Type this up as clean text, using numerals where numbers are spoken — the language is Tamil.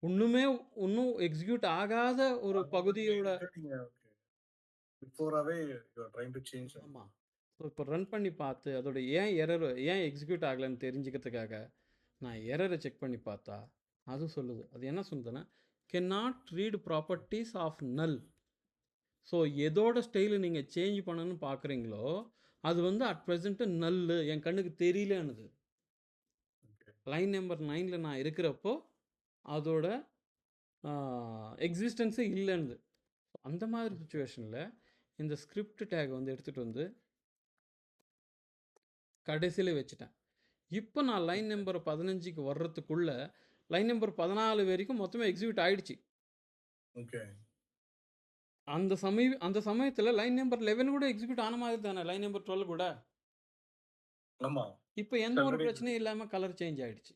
ஒண்ணுமே இன்னும் எக்ஸிக்யூட் ஆகாத ஒரு பகுதியோட நீங்க பிஃபோராவே you are trying to change that. ஆமா. ஸோ இப்போ ரன் பண்ணி பார்த்து, அதோட ஏன் எக்ஸிக்யூட் ஆகலன்னு தெரிஞ்சுக்கிறதுக்காக, நான் எரர செக் பண்ணி பார்த்தா, அது சொல்லுது. அது என்ன சொல்லுதுன்னா, can not read properties of null. So எதோட ஸ்டைல நீங்க சேஞ்ச் பண்ணணும்னு பார்க்குறீங்களோ, அது வந்து அட் பிரசன்ட் நல்லு. என் கண்ணுக்கு தெரியலன்னுது. ஓகே. லைன் நம்பர் 9ல நான் இருக்கிறப்போ, அதோட எக்ஸிஸ்டன்ஸே இல்லன்னுது. அந்த மாதிரி ஓகே. சிச்சுவேஷன்ல இந்த ஸ்கிரிப்ட் டேக் வந்து எடுத்துட்டு வந்து கடைசியில வச்சுட்டேன். இப்போ நான் லைன் ஓகே. நம்பர் 15க்கு வர்றதுக்குள்ள லைன் நம்பர் 14 வரைக்கும் மொத்தமே எக்ஸிக்யூட் ஆயிடுச்சு. ஓகே. அந்த சமயத்துல லைன் நம்பர் 11 கூட எக்ஸிக்யூட் ஆன மாதிரி தானே, லைன் நம்பர் 12 கூட. ஆமா. இப்போ எந்த ஒரு ஆல்ரெடி பிரச்சனையும் இல்லாம கலர் சேஞ்ச் ஆயிடுச்சு.